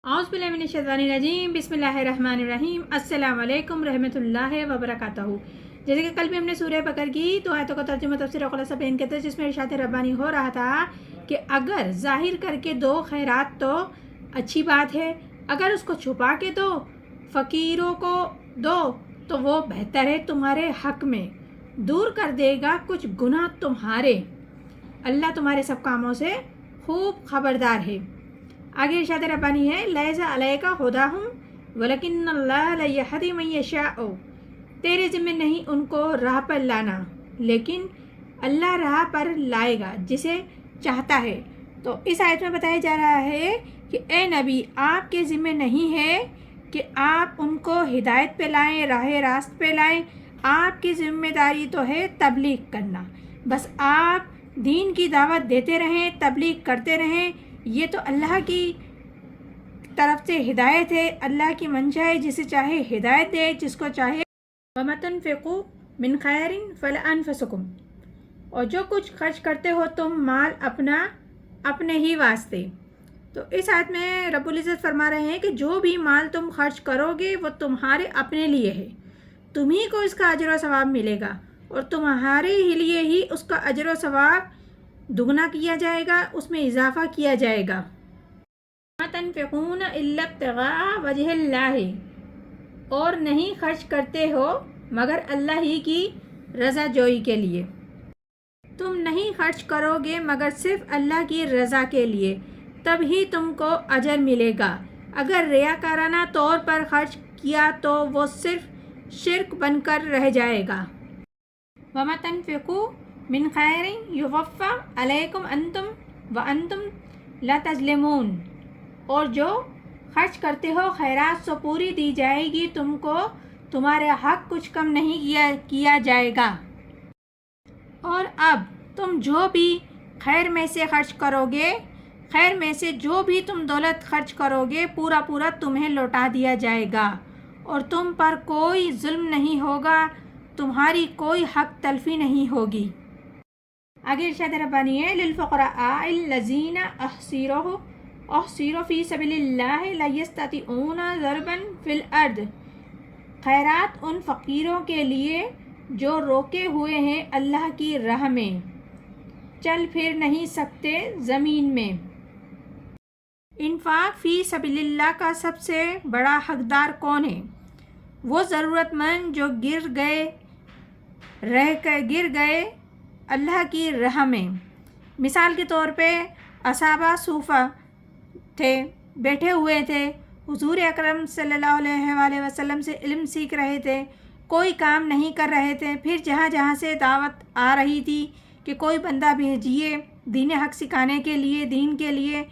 औज़ुबिल्लाहिमिनश्शैतानिर्रजीम बिस्मिल्लाहिर्रहमानिर्रहीम अस्सलाम वालेकुम रहमतुल्लाहि व बरकातहू। जैसे कि कल भी हमने सूरह बकर की तो आयतों का तर्जुमा तफसीर और खुलासा बयान किया था, जिसमें इरशाद रब्बानी हो रहा था कि अगर जाहिर करके दो खैरात तो अच्छी बात है, अगर उसको छुपा के दो, फ़कीरों को दो, तो वो बेहतर है तुम्हारे हक़ में, दूर कर देगा कुछ गुनाह तुम्हारे। अल्लाह तुम्हारे सब कामों से खूब खबरदार है। आगे इरशाद रब्बानी है, लैसा अलैका हुदाहुम वलकिन्नल्लाह लयहदी मन यशाअ। तेरे ज़िम्मे नहीं उनको राह पर लाना, लेकिन अल्लाह राह पर लाएगा जिसे चाहता है। तो इस आयत में बताया जा रहा है कि ए नबी, आपके ज़िम्मे नहीं है कि आप उनको हिदायत पे लाएं, राह रास्त पे लाएं। आपकी ज़िम्मेदारी तो है तबलीग करना। बस आप दीन की दावत देते रहें, तबलीग करते रहें। ये तो अल्लाह की तरफ से हिदायत है। अल्लाह की मंशा है, जिसे चाहे हिदायत दे, जिसको चाहे। वमतनफ़िक़ू मिन खैरिन फलअनफुसकुम। और जो कुछ खर्च करते हो तुम माल अपना, अपने ही वास्ते। तो इस आयत में रब्बुल इज़्ज़त फरमा रहे हैं कि जो भी माल तुम खर्च करोगे वो तुम्हारे अपने लिए है, तुम्ही को इसका अजर व सवाब मिलेगा और तुम्हारे ही लिए ही उसका अजर व सवाब दुगना किया जाएगा, उसमें इजाफ़ा किया जाएगा। तनफ़िक़ून इल्ला इब्तिग़ाअ वजहिल्लाहि। और नहीं खर्च करते हो मगर अल्लाह ही की रज़ा जोई के लिए। तुम नहीं खर्च करोगे मगर सिर्फ़ अल्लाह की रज़ा के लिए, तब ही तुमको अजर मिलेगा। अगर रियाकाराना तौर पर खर्च किया तो वो सिर्फ़ शिर्क बनकर रह जाएगा। वमा तनफ़िक़ू मिन खैरिन युवफ़्फ़ा अलैकुम अंतुम व अंतुम ला तज़लिमून। और जो खर्च करते हो खैरात सो पूरी दी जाएगी तुमको, तुम्हारे हक कुछ कम नहीं किया जाएगा। और अब तुम जो भी खैर में से खर्च करोगे, खैर में से जो भी तुम दौलत खर्च करोगे, पूरा पूरा तुम्हें लौटा दिया जाएगा और तुम पर कोई जुल्म नहीं होगा, तुम्हारी कोई हक तलफी नहीं होगी। आगे इरशाद रब्बानी है, लिलफ़ुक़राअल्लज़ीना अहसिरू फ़ी सबीलिल्लाहि ला यस्ततिऊना ज़रबन फ़िल अर्द। खैरात उन फ़कीरों के लिए जो रोके हुए हैं अल्लाह की राह में, चल फिर नहीं सकते ज़मीन में। इन्फ़ाक़ फ़ी सबीलिल्लाह का सबसे बड़ा हकदार कौन है? वो ज़रूरतमंद जो गिर गए अल्लाह की राह में। मिसाल के तौर पे असहाबा सूफ़ा थे, बैठे हुए थे, हुज़ूर अकरम सल्लल्लाहु अलैहि वसल्लम से इल्म सीख रहे थे, कोई काम नहीं कर रहे थे। फिर जहाँ जहाँ से दावत आ रही थी कि कोई बंदा भेजिए दीन हक़ सिखाने के लिए, दीन के लिए,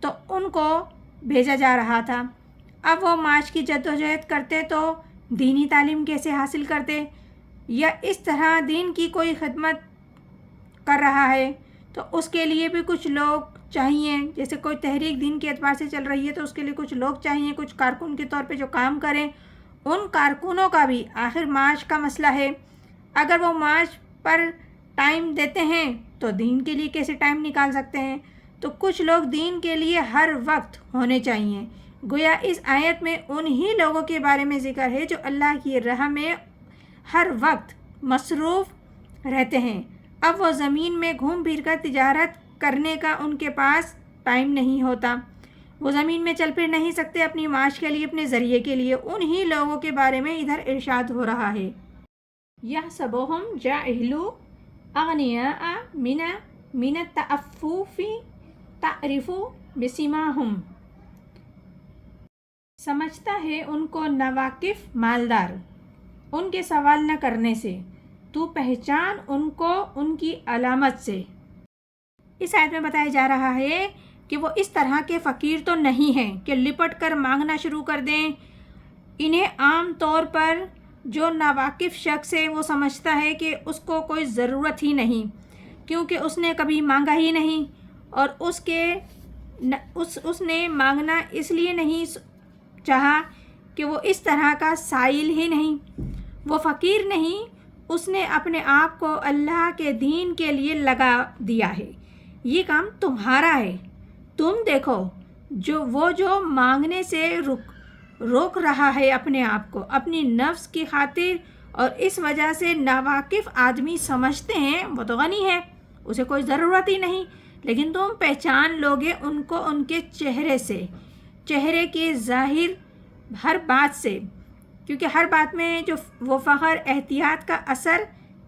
तो उनको भेजा जा रहा था। अब वो माश की जद्दोजहद करते तो दीनी तालीम कैसे हासिल करते, या इस तरह दीन की कोई खिदमत कर रहा है तो उसके लिए भी कुछ लोग चाहिए। जैसे कोई तहरीक दीन के एतबार से चल रही है तो उसके लिए कुछ लोग चाहिए, कुछ कारकुन के तौर पे जो काम करें। उन कारकुनों का भी आखिर माश का मसला है। अगर वो माश पर टाइम देते हैं तो दीन के लिए कैसे टाइम निकाल सकते हैं? तो कुछ लोग दीन के लिए हर वक्त होने चाहिए। गोया इस आयत में उन्हीं लोगों के बारे में ज़िक्र है जो अल्लाह की राह में हर वक्त मसरूफ़ रहते हैं। अब वो ज़मीन में घूम फिर कर तिजारत करने का उनके पास टाइम नहीं होता, वो ज़मीन में चल फिर नहीं सकते अपनी माश के लिए, अपने ज़रिए के लिए। उन्हीं लोगों के बारे में इधर इरशाद हो रहा है, यहसबुहुम जाहिलु अग़निया मिन तअफ्फुफ़ि तारिफ़ु बिसिमाहुम। समझता है उनको नवाकिफ़ मालदार, उनके सवाल न करने से, तू पहचान उनको उनकी अलामत से। इस आयत में बताया जा रहा है कि वो इस तरह के फ़कीर तो नहीं हैं कि लिपट कर मांगना शुरू कर दें। इन्हें आम तौर पर जो नावाकिफ़ शख्स है वो समझता है कि उसको कोई ज़रूरत ही नहीं, क्योंकि उसने कभी मांगा ही नहीं, और उसने मांगना इसलिए नहीं चाहा कि वो इस तरह का साइल ही नहीं, वो फ़कीर नहीं, उसने अपने आप को अल्लाह के दीन के लिए लगा दिया है। ये काम तुम्हारा है, तुम देखो جو مانگنے سے روک رہا ہے اپنے آپ کو اپنی نفس کی خاطر، اور اس وجہ سے ناواقف آدمی سمجھتے ہیں وہ تو غنی ہے، اسے کوئی ضرورت ہی نہیں، لیکن تم پہچان لوگے ان کو ان کے چہرے سے، چہرے کے ظاہر ہر بات سے، کیونکہ ہر بات میں جو وہ فخر احتیاط کا اثر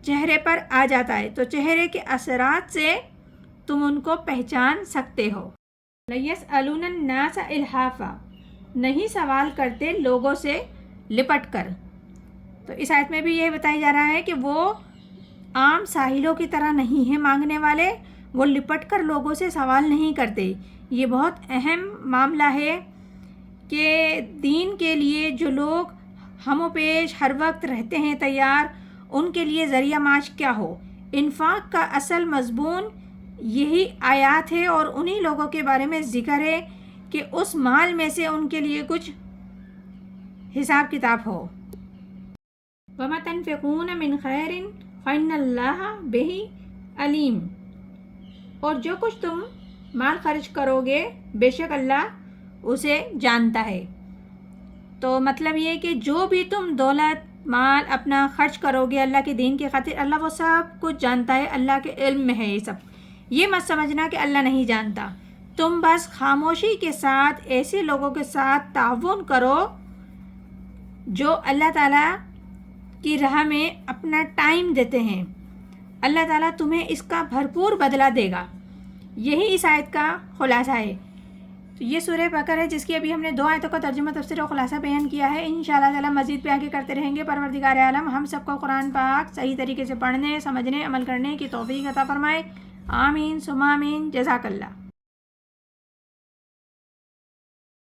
چہرے پر آ جاتا ہے، تو چہرے کے اثرات سے تم ان کو پہچان سکتے ہو۔ لَيَسْأَلُونَ النَّاسَ إِلْحَافًا، نہیں سوال کرتے لوگوں سے لپٹ کر۔ تو اس آیت میں بھی یہ بتایا جا رہا ہے کہ وہ عام ساحلوں کی طرح نہیں ہیں مانگنے والے، وہ لپٹ کر لوگوں سے سوال نہیں کرتے۔ یہ بہت اہم معاملہ ہے کہ دین کے لیے جو لوگ ہم و پیش ہر وقت رہتے ہیں تیار، ان کے لیے ذریعہ معاش کیا ہو۔ انفاق کا اصل مضمون یہی آیات ہے، اور انہی لوگوں کے بارے میں ذکر ہے کہ اس مال میں سے ان کے لیے کچھ حساب کتاب ہو۔ وَمَا تَنْفِقُونَ مِنْ خَيْرٍ فَإِنَّ اللَّهَ بِهِ عَلِيمٌ، اور جو کچھ تم مال خرچ کرو گے بے شک اللہ اسے جانتا ہے۔ تو مطلب یہ کہ جو بھی تم دولت مال اپنا خرچ کرو گے اللہ کے دین کی خاطر، اللہ وہ سب کچھ جانتا ہے، اللہ کے علم میں ہے یہ سب۔ یہ مت سمجھنا کہ اللہ نہیں جانتا، تم بس خاموشی کے ساتھ ایسے لوگوں کے ساتھ تعاون کرو جو اللہ تعالیٰ کی راہ میں اپنا ٹائم دیتے ہیں، اللہ تعالیٰ تمہیں اس کا بھرپور بدلہ دے گا۔ یہی اس آیت کا خلاصہ ہے۔ تو یہ سورہ بقرہ ہے جس کی ابھی ہم نے 2 آیتوں کا ترجمہ تفسیر اور خلاصہ بیان کیا ہے۔ انشاءاللہ تعالیٰ مزید بھی آگے کرتے رہیں گے۔ پروردگار عالم ہم سب کو قرآن پاک صحیح طریقے سے پڑھنے، سمجھنے، عمل کرنے کی توفیق عطا فرمائے۔ آمین ثم آمین۔ جزاک اللہ۔